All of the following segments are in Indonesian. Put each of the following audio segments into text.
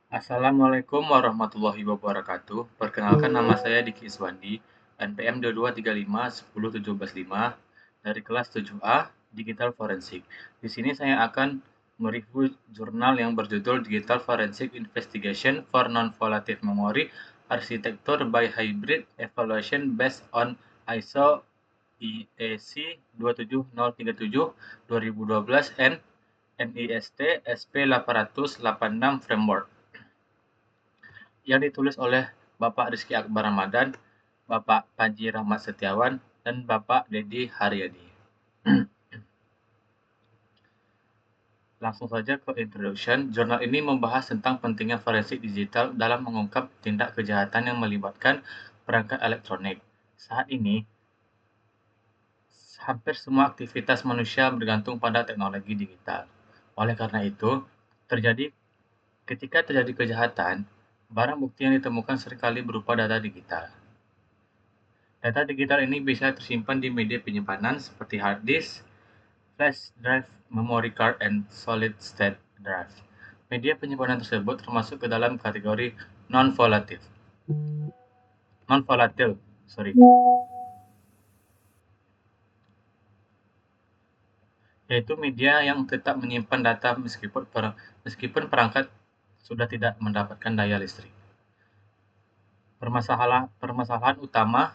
Assalamualaikum warahmatullahi wabarakatuh. Perkenalkan, nama saya Diki Iswandi, NPM 2235 dari kelas 7A Digital Forensik. Di sini saya akan mereview jurnal yang berjudul Digital Forensic Investigation for Non-Volatile Memory Architecture by Hybrid Evaluation based on ISO IEC 27037 2012 and NIST SP886 Framework, yang ditulis oleh Bapak Rizky Akbar Ramadan, Bapak Panji Rahmat Setiawan, dan Bapak Dedi Haryadi. Langsung saja ke introduction. Jurnal ini membahas tentang pentingnya forensik digital dalam mengungkap tindak kejahatan yang melibatkan perangkat elektronik. Saat ini, hampir semua aktivitas manusia bergantung pada teknologi digital. Oleh karena itu, ketika terjadi kejahatan, barang bukti yang ditemukan seringkali berupa data digital. Data digital ini bisa tersimpan di media penyimpanan seperti hard disk, flash drive, memory card, and solid state drive. Media penyimpanan tersebut termasuk ke dalam kategori non-volatile, yaitu media yang tetap menyimpan data meskipun perangkat sudah tidak mendapatkan daya listrik. Permasalahan utama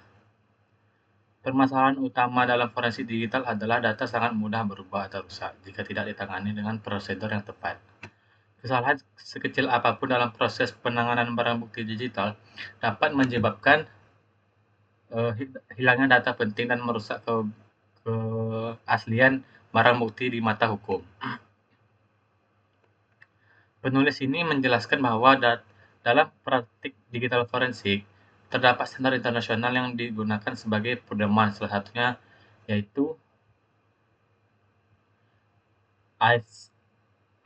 dalam forensik digital adalah data sangat mudah berubah atau rusak jika tidak ditangani dengan prosedur yang tepat. Kesalahan sekecil apapun dalam proses penanganan barang bukti digital dapat menyebabkan hilangnya data penting dan merusak keaslian barang bukti di mata hukum. Penulis ini menjelaskan bahwa dalam praktik digital forensik, terdapat standar internasional yang digunakan sebagai pedoman, salah satunya yaitu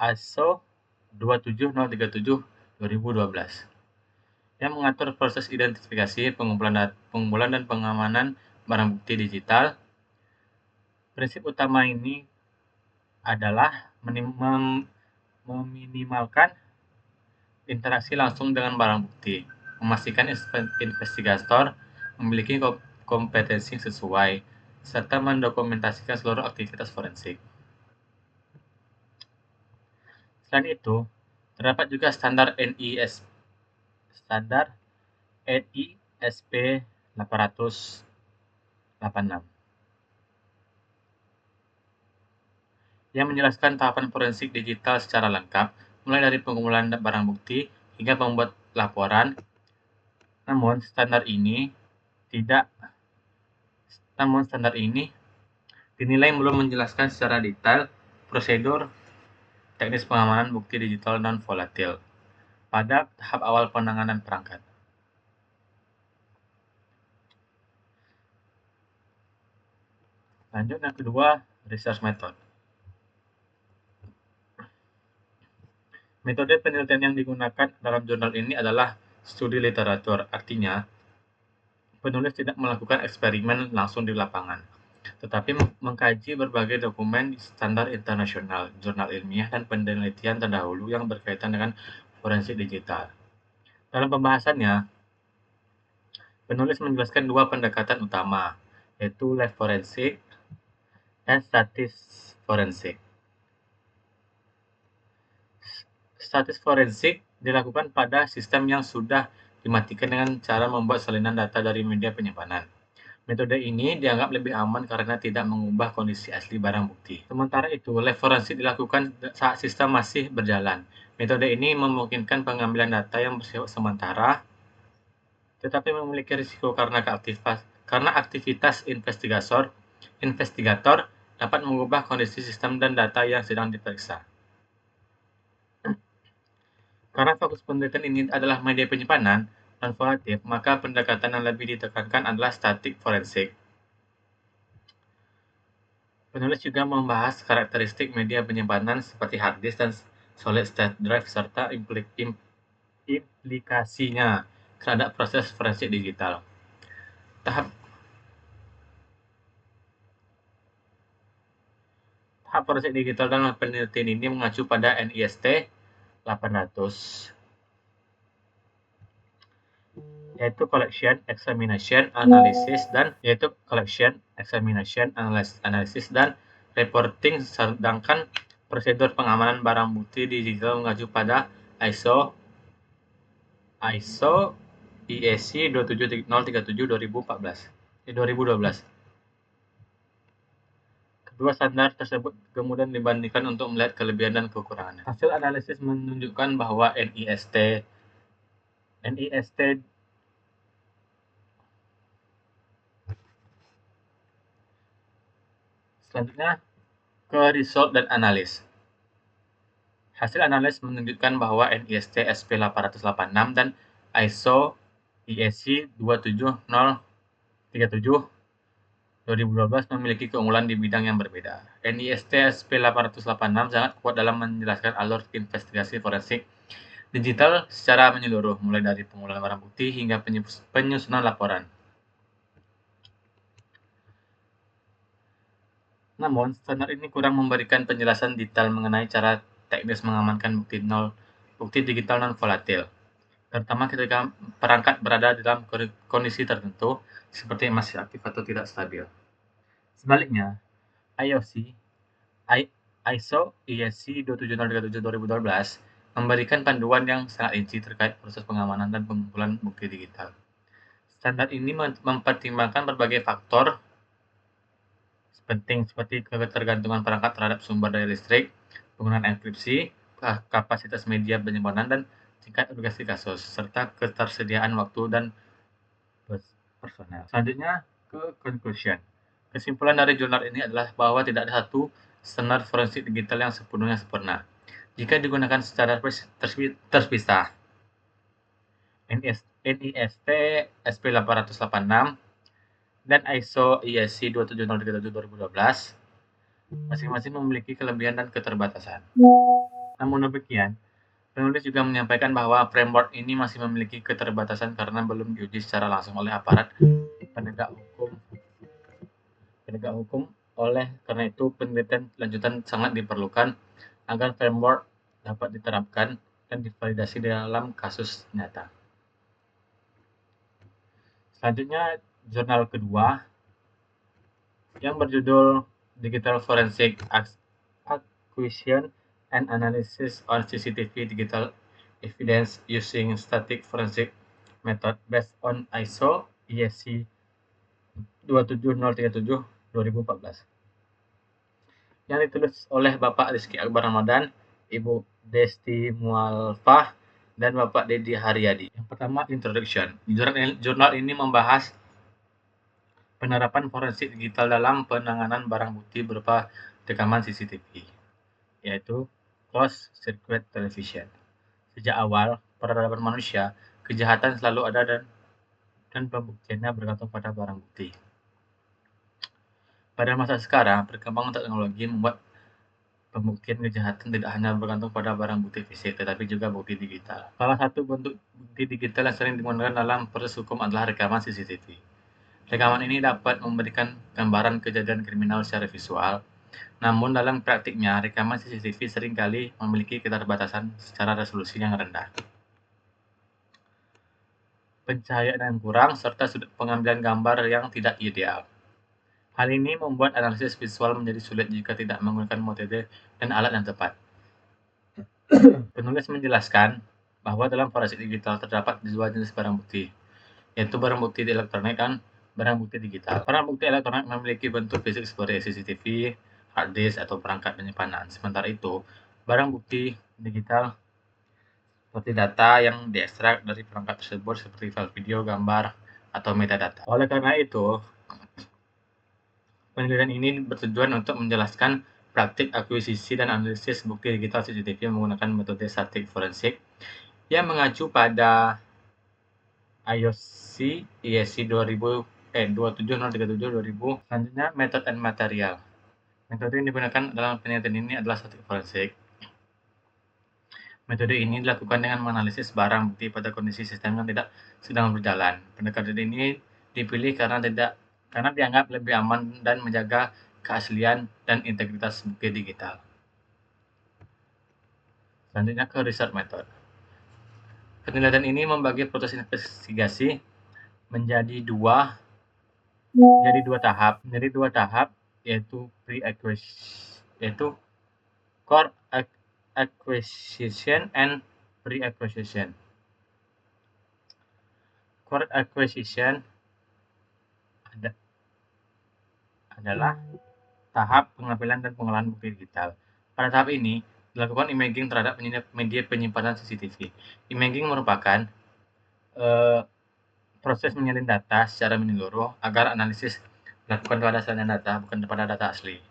ISO 27037 2012 yang mengatur proses identifikasi, pengumpulan dan pengamanan barang bukti digital. Prinsip utama ini adalah meminimalkan interaksi langsung dengan barang bukti, memastikan investigator memiliki kompetensi sesuai, serta mendokumentasikan seluruh aktivitas forensik. Selain itu, terdapat juga standar NISP 886 yang menjelaskan tahapan forensik digital secara lengkap, mulai dari pengumpulan barang bukti hingga membuat laporan. Namun standar ini dinilai belum menjelaskan secara detail prosedur teknis pengamanan bukti digital non-volatile pada tahap awal penanganan perangkat. Lanjut yang kedua, research method. Metode penelitian yang digunakan dalam jurnal ini adalah studi literatur, artinya penulis tidak melakukan eksperimen langsung di lapangan, tetapi mengkaji berbagai dokumen standar internasional, jurnal ilmiah, dan penelitian terdahulu yang berkaitan dengan forensik digital. Dalam pembahasannya, penulis menjelaskan dua pendekatan utama, yaitu live forensik dan statis forensik. Statis forensik dilakukan pada sistem yang sudah dimatikan dengan cara membuat salinan data dari media penyimpanan. Metode ini dianggap lebih aman karena tidak mengubah kondisi asli barang bukti. Sementara itu, live forensik dilakukan saat sistem masih berjalan. Metode ini memungkinkan pengambilan data yang bersifat sementara, tetapi memiliki risiko karena aktivitas investigator dapat mengubah kondisi sistem dan data yang sedang diperiksa. Karena fokus penelitian ini adalah media penyimpanan non-volatile, maka pendekatan yang lebih ditekankan adalah static forensik. Penulis juga membahas karakteristik media penyimpanan seperti hard disk dan solid state drive serta implikasinya terhadap proses forensik digital. Tahap forensik digital dalam penelitian ini mengacu pada NIST yaitu collection, examination, analysis, dan reporting. Sedangkan prosedur pengamanan barang bukti digital mengacu pada ISO IEC 27037 2012. Kedua standar tersebut kemudian dibandingkan untuk melihat kelebihan dan kekurangannya. Hasil analisis menunjukkan bahwa NIST selanjutnya ke result dan analis. Hasil analis menunjukkan bahwa NIST SP886 dan ISO IEC 27037 2012 memiliki keunggulan di bidang yang berbeda. NIST SP886 sangat kuat dalam menjelaskan alur investigasi forensik digital secara menyeluruh, mulai dari pengumpulan barang bukti hingga penyusunan laporan. Namun, standar ini kurang memberikan penjelasan detail mengenai cara teknis mengamankan bukti digital non-volatil, terutama ketika perangkat berada dalam kondisi tertentu, seperti masih aktif atau tidak stabil. Sebaliknya, ISO IEC 27037 2012 memberikan panduan yang sangat rinci terkait proses pengamanan dan pengumpulan bukti digital. Standar ini mempertimbangkan berbagai faktor penting seperti ketergantungan perangkat terhadap sumber daya listrik, penggunaan enkripsi, kapasitas media penyimpanan, dan tingkat urgensi kasus, serta ketersediaan waktu dan personel. Selanjutnya ke conclusion. Kesimpulan dari jurnal ini adalah bahwa tidak ada satu standar forensik digital yang sepenuhnya sempurna. Jika digunakan secara terpisah, NIST SP886 dan ISO IEC 27037 2012 masing-masing memiliki kelebihan dan keterbatasan. Namun demikian, penulis juga menyampaikan bahwa framework ini masih memiliki keterbatasan karena belum diuji secara langsung oleh aparat penegak hukum. Oleh karena itu, penelitian lanjutan sangat diperlukan agar framework dapat diterapkan dan divalidasi dalam kasus nyata. Selanjutnya, jurnal kedua yang berjudul Digital Forensic Acquisition and Analysis on CCTV Digital Evidence Using Static Forensic Method Based on ISO IEC 27037 2014, yang ditulis oleh Bapak Rizky Akbar Ramadan, Ibu Desti Mualfah, dan Bapak Dedi Haryadi. Yang pertama, introduction. Jurnal ini membahas penerapan forensik digital dalam penanganan barang bukti berupa rekaman CCTV, yaitu closed circuit television. Sejak awal peradaban manusia, kejahatan selalu ada dan pembuktiannya bergantung pada barang bukti. Pada masa sekarang, perkembangan teknologi membuat pembuktian kejahatan tidak hanya bergantung pada barang bukti fisik, tetapi juga bukti digital. Salah satu bentuk bukti digital yang sering digunakan dalam proses hukum adalah rekaman CCTV. Rekaman ini dapat memberikan gambaran kejadian kriminal secara visual, namun dalam praktiknya, rekaman CCTV seringkali memiliki keterbatasan secara resolusi yang rendah, pencahayaan yang kurang, serta sudut pengambilan gambar yang tidak ideal. Hal ini membuat analisis visual menjadi sulit jika tidak menggunakan metode dan alat yang tepat. Penulis menjelaskan bahwa dalam forensik digital terdapat dua jenis barang bukti, yaitu barang bukti elektronik dan barang bukti digital. Barang bukti elektronik memiliki bentuk fisik seperti CCTV, hard disk, atau perangkat penyimpanan. Sementara itu, barang bukti digital seperti data yang diekstrak dari perangkat tersebut seperti file video, gambar, atau metadata. Oleh karena itu, penelitian ini bertujuan untuk menjelaskan praktik akuisisi dan analisis bukti digital CCTV menggunakan metode static forensik yang mengacu pada IOC IEC 27037 2000. Selanjutnya, method and material. Metode yang digunakan dalam penelitian ini adalah static forensik. Metode ini dilakukan dengan menganalisis barang bukti pada kondisi sistem yang tidak sedang berjalan. Pendekatan ini dipilih karena dianggap lebih aman dan menjaga keaslian dan integritas bukti digital. Selanjutnya ke research method. Penelitian ini membagi proses investigasi menjadi dua tahap, yaitu core acquisition and pre-acquisition. Core acquisition adalah tahap pengambilan dan pengolahan bukti digital. Pada tahap ini, dilakukan imaging terhadap media penyimpanan CCTV. Imaging merupakan proses menyalin data secara menyeluruh agar analisis dilakukan pada salinan data, bukan pada data asli.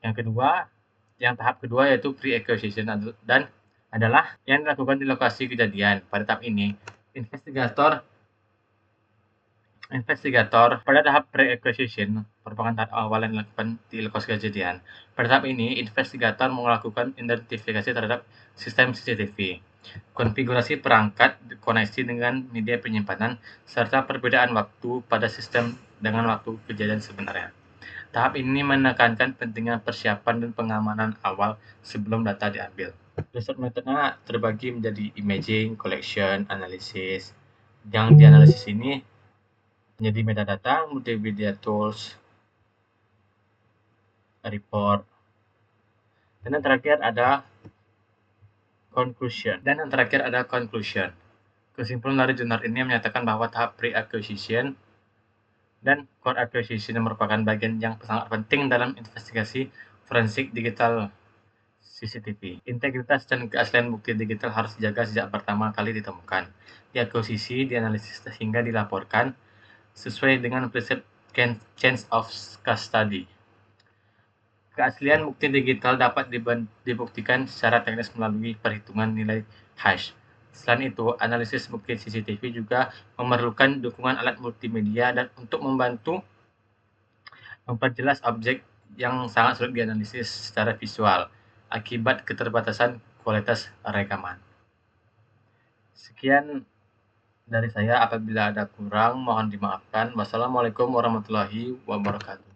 Tahap kedua yaitu pre-acquisition dan adalah yang dilakukan di lokasi kejadian. Pada tahap ini, investigator pada tahap pre-acquisition merupakan tahap awal yang dilakukan di lokasi kejadian. Pada tahap ini, investigator melakukan identifikasi terhadap sistem CCTV, konfigurasi perangkat, koneksi dengan media penyimpanan, serta perbedaan waktu pada sistem dengan waktu kejadian sebenarnya. Tahap ini menekankan pentingnya persiapan dan pengamanan awal sebelum data diambil. Research metodenya terbagi menjadi imaging, collection, analisis. Yang dianalisis ini menjadi metadata, multimedia tools, report, dan yang terakhir ada conclusion. Kesimpulan dari jurnal ini menyatakan bahwa tahap pre-acquisition dan core acquisition merupakan bagian yang sangat penting dalam investigasi forensik digital CCTV. Integritas dan keaslian bukti digital harus dijaga sejak pertama kali ditemukan, diakuisisi, dianalisis hingga dilaporkan sesuai dengan prinsip chain of custody. Keaslian bukti digital dapat dibuktikan secara teknis melalui perhitungan nilai hash. Selain itu, analisis bukti CCTV juga memerlukan dukungan alat multimedia dan untuk membantu memperjelas objek yang sangat sulit dianalisis secara visual akibat keterbatasan kualitas rekaman. Sekian dari saya, apabila ada kurang mohon dimaafkan. Wassalamualaikum warahmatullahi wabarakatuh.